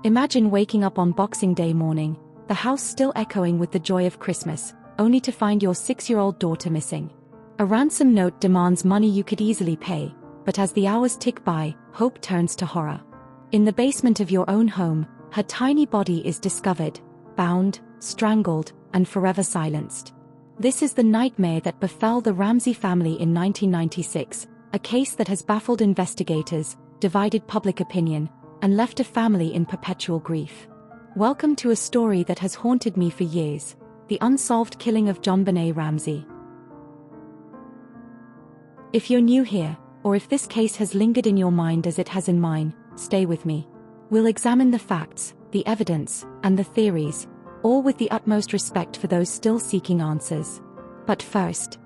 Imagine waking up on Boxing Day morning, the house still echoing with the joy of Christmas, only to find your 6-year-old daughter missing. A ransom note demands money you could easily pay, but as the hours tick by, hope turns to horror. In the basement of your own home, her tiny body is discovered, bound, strangled, and forever silenced. This is the nightmare that befell the Ramsey family in 1996, a case that has baffled investigators, divided public opinion, and left a family in perpetual grief. Welcome to a story that has haunted me for years, the unsolved killing of JonBenét Ramsey. If you're new here, or if this case has lingered in your mind as it has in mine, stay with me. We'll examine the facts, the evidence, and the theories, all with the utmost respect for those still seeking answers. But first,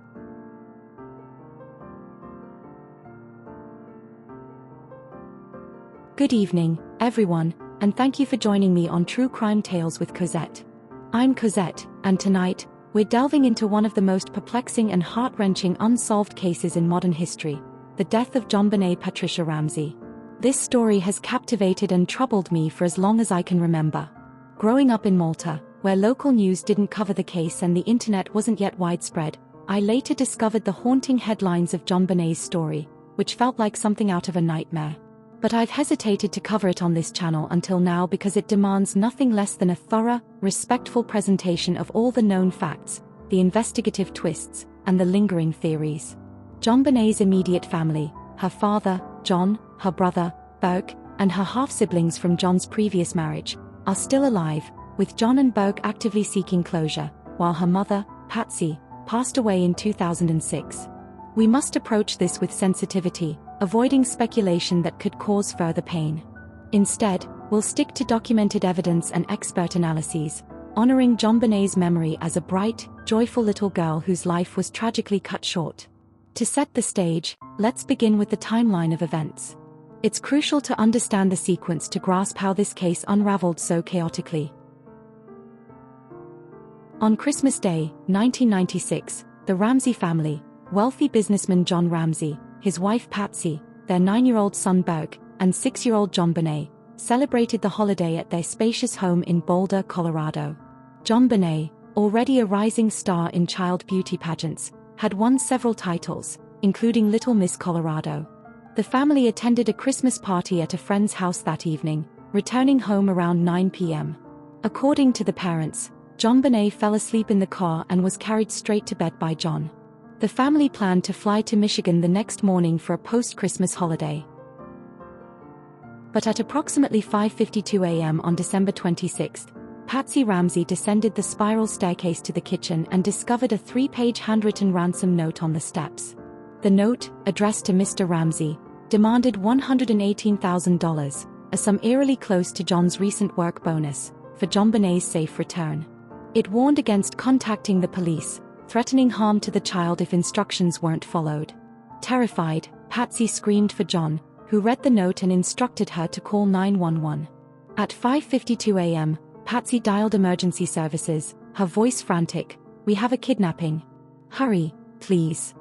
good evening, everyone, and thank you for joining me on True Crime Tales with Cosette. I'm Cosette, and tonight, we're delving into one of the most perplexing and heart-wrenching unsolved cases in modern history, the death of JonBenét Patricia Ramsey. This story has captivated and troubled me for as long as I can remember. Growing up in Malta, where local news didn't cover the case and the internet wasn't yet widespread, I later discovered the haunting headlines of JonBenét's story, which felt like something out of a nightmare. But I've hesitated to cover it on this channel until now because it demands nothing less than a thorough, respectful presentation of all the known facts, the investigative twists, and the lingering theories. JonBenét's immediate family, her father, John, her brother, Burke, and her half-siblings from John's previous marriage, are still alive, with John and Burke actively seeking closure, while her mother, Patsy, passed away in 2006. We must approach this with sensitivity, avoiding speculation that could cause further pain. Instead, we'll stick to documented evidence and expert analyses, honoring JonBenét's memory as a bright, joyful little girl whose life was tragically cut short. To set the stage, let's begin with the timeline of events. It's crucial to understand the sequence to grasp how this case unraveled so chaotically. On Christmas Day, 1996, the Ramsey family, wealthy businessman John Ramsey, his wife Patsy, their 9-year-old son Burke, and 6-year-old JonBenét, celebrated the holiday at their spacious home in Boulder, Colorado. JonBenét, already a rising star in child beauty pageants, had won several titles, including Little Miss Colorado. The family attended a Christmas party at a friend's house that evening, returning home around 9 p.m. According to the parents, JonBenét fell asleep in the car and was carried straight to bed by John. The family planned to fly to Michigan the next morning for a post-Christmas holiday. But at approximately 5:52 a.m. on December 26, Patsy Ramsey descended the spiral staircase to the kitchen and discovered a 3-page handwritten ransom note on the steps. The note, addressed to Mr. Ramsey, demanded $118,000, a sum eerily close to John's recent work bonus, for JonBenét's safe return. It warned against contacting the police, threatening harm to the child if instructions weren't followed. Terrified, Patsy screamed for John, who read the note and instructed her to call 911. At 5:52 a.m., Patsy dialed emergency services, her voice frantic. "We have a kidnapping. Hurry, please."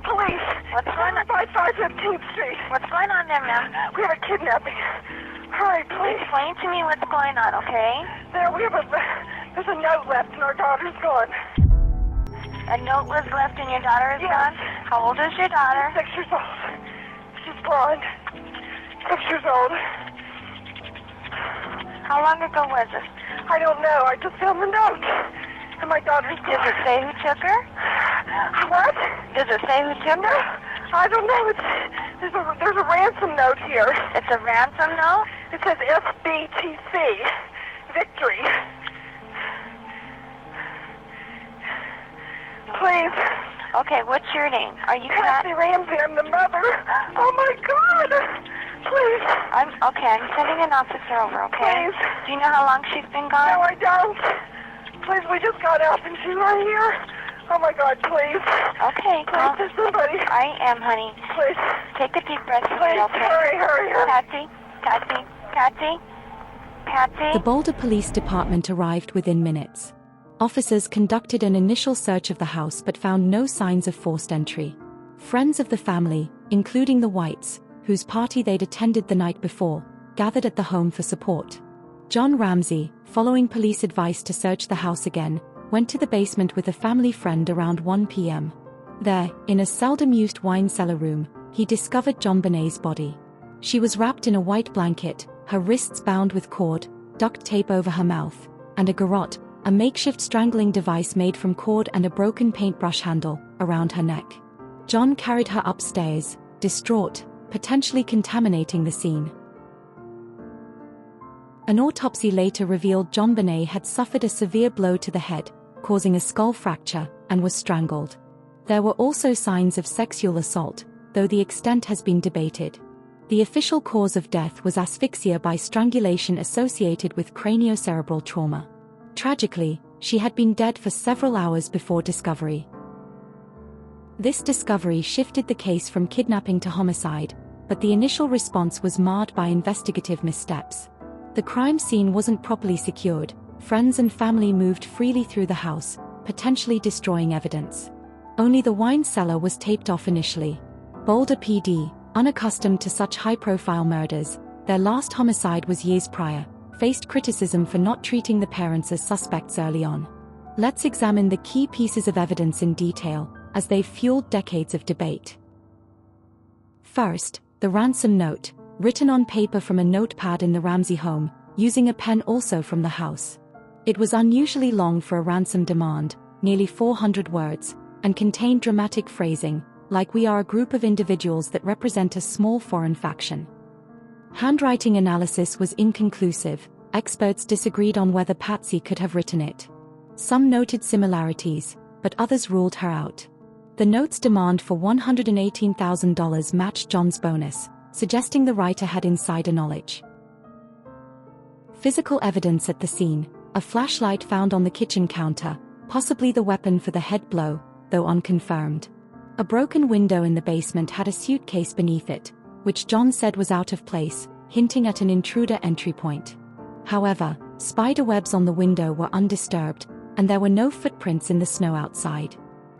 Police! What's going on? 515th Street. What's going on there, ma'am? We have a kidnapping. Hurry, please. Explain to me what's going on, okay? There's a note left and our daughter's gone. A note was left and your daughter is gone? How old is your daughter? 6 years old. She's blonde. 6 years old. How long ago was it? I don't know. I just found the note. And my daughter's gone. Does it say who took her? What? Does it say who took her? I don't know. There's a ransom note here. It's a ransom note? It says SBTC. Victory. Please. Okay, what's your name? Are you Patsy Ramsey? I'm the mother. Oh my God! Please. I'm sending an officer over, okay? Please. Do you know how long she's been gone? No, I don't. Please, we just got up and she's right here. Oh my God, please. Okay. Please, there's somebody. I am, honey. Please. Take a deep breath. Please, okay? Hurry. Patsy. The Boulder Police Department arrived within minutes. Officers conducted an initial search of the house but found no signs of forced entry. Friends of the family, including the Whites, whose party they'd attended the night before, gathered at the home for support. John Ramsey, following police advice to search the house again, went to the basement with a family friend around 1 p.m. There, in a seldom-used wine cellar room, he discovered JonBenét's body. She was wrapped in a white blanket, her wrists bound with cord, duct tape over her mouth, and a garrote, a makeshift strangling device made from cord and a broken paintbrush handle, around her neck. John carried her upstairs, distraught, potentially contaminating the scene. An autopsy later revealed JonBenét had suffered a severe blow to the head, causing a skull fracture, and was strangled. There were also signs of sexual assault, though the extent has been debated. The official cause of death was asphyxia by strangulation associated with craniocerebral trauma. Tragically, she had been dead for several hours before discovery. This discovery shifted the case from kidnapping to homicide, but the initial response was marred by investigative missteps. The crime scene wasn't properly secured, friends and family moved freely through the house, potentially destroying evidence. Only the wine cellar was taped off initially. Boulder PD, unaccustomed to such high-profile murders, their last homicide was years prior, faced criticism for not treating the parents as suspects early on. Let's examine the key pieces of evidence in detail, as they've fueled decades of debate. First, the ransom note, written on paper from a notepad in the Ramsey home, using a pen also from the house. It was unusually long for a ransom demand, nearly 400 words, and contained dramatic phrasing, like "we are a group of individuals that represent a small foreign faction." Handwriting analysis was inconclusive. Experts disagreed on whether Patsy could have written it. Some noted similarities, but others ruled her out. The note's demand for $118,000 matched John's bonus, suggesting the writer had insider knowledge. Physical evidence at the scene: a flashlight found on the kitchen counter, possibly the weapon for the head blow, though unconfirmed. A broken window in the basement had a suitcase beneath it, which John said was out of place, hinting at an intruder entry point. However, spider webs on the window were undisturbed, and there were no footprints in the snow outside.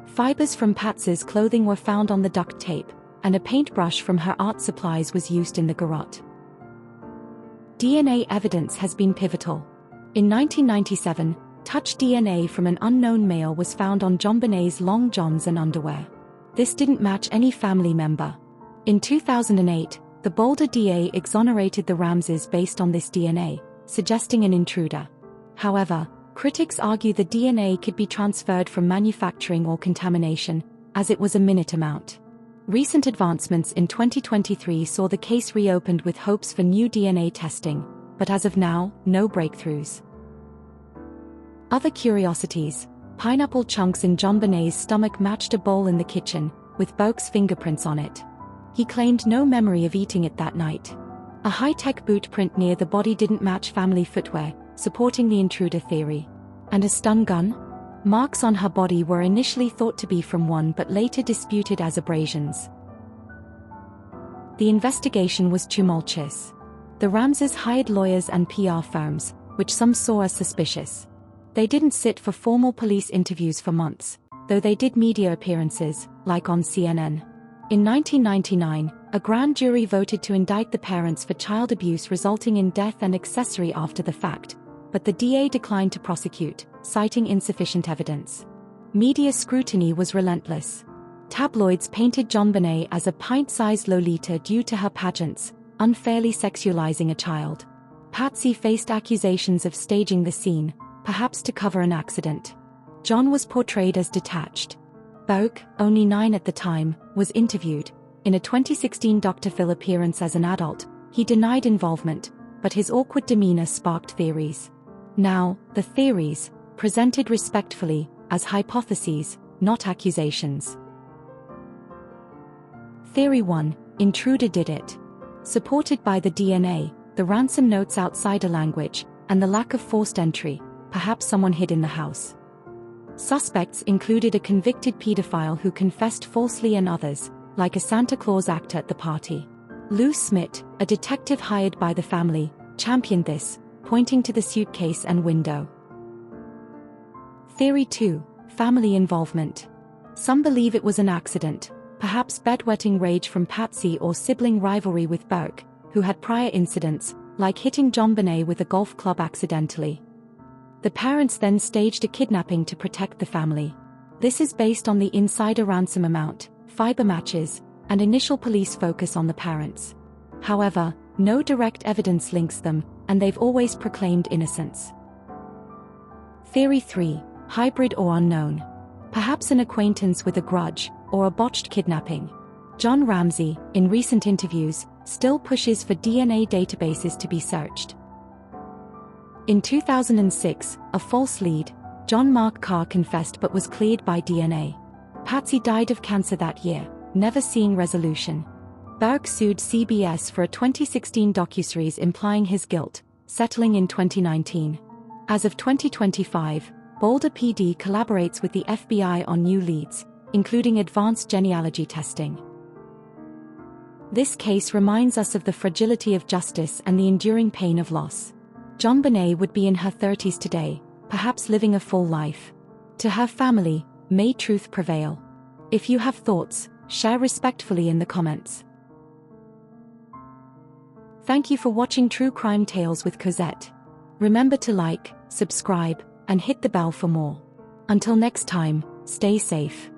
Fibers from Patsy's clothing were found on the duct tape, and a paintbrush from her art supplies was used in the garrote. DNA evidence has been pivotal. In 1997, touch DNA from an unknown male was found on JonBenét's long johns and underwear. This didn't match any family member. In 2008, the Boulder DA exonerated the Ramseys based on this DNA, suggesting an intruder. However, critics argue the DNA could be transferred from manufacturing or contamination, as it was a minute amount. Recent advancements in 2023 saw the case reopened with hopes for new DNA testing, but as of now, no breakthroughs. Other curiosities: pineapple chunks in JonBenét's stomach matched a bowl in the kitchen, with Burke's fingerprints on it. He claimed no memory of eating it that night. A high-tech boot print near the body didn't match family footwear, supporting the intruder theory. And a stun gun? Marks on her body were initially thought to be from one but later disputed as abrasions. The investigation was tumultuous. The Ramseys hired lawyers and PR firms, which some saw as suspicious. They didn't sit for formal police interviews for months, though they did media appearances, like on CNN. In 1999, a grand jury voted to indict the parents for child abuse resulting in death and accessory after the fact, but the DA declined to prosecute, citing insufficient evidence. Media scrutiny was relentless. Tabloids painted JonBenét as a pint-sized Lolita due to her pageants, unfairly sexualizing a child. Patsy faced accusations of staging the scene, perhaps to cover an accident. John was portrayed as detached. Burke, only 9 at the time, was interviewed. In a 2016 Dr. Phil appearance as an adult, he denied involvement, but his awkward demeanor sparked theories. Now, the theories, presented respectfully, as hypotheses, not accusations. Theory 1, intruder did it. Supported by the DNA, the ransom note's outsider language, and the lack of forced entry, perhaps someone hid in the house. Suspects included a convicted pedophile who confessed falsely and others, like a Santa Claus actor at the party. Lou Smith, a detective hired by the family, championed this, pointing to the suitcase and window. Theory 2, family involvement. Some believe it was an accident, Perhaps bedwetting rage from Patsy or sibling rivalry with Burke, who had prior incidents, like hitting JonBenét with a golf club accidentally. The parents then staged a kidnapping to protect the family. This is based on the insider ransom amount, fiber matches, and initial police focus on the parents. However, no direct evidence links them, and they've always proclaimed innocence. Theory 3. Hybrid or unknown. Perhaps an acquaintance with a grudge, or a botched kidnapping. Jon Ramsey, in recent interviews, still pushes for DNA databases to be searched. In 2006, a false lead, John Mark Carr confessed but was cleared by DNA. Patsy died of cancer that year, never seeing resolution. Burke sued CBS for a 2016 docuseries implying his guilt, settling in 2019. As of 2025, Boulder PD collaborates with the FBI on new leads, including advanced genealogy testing. This case reminds us of the fragility of justice and the enduring pain of loss. JonBenét would be in her 30s today, perhaps living a full life. To her family, may truth prevail. If you have thoughts, share respectfully in the comments. Thank you for watching True Crime Tales with Cosette. Remember to like, subscribe, and hit the bell for more. Until next time, stay safe.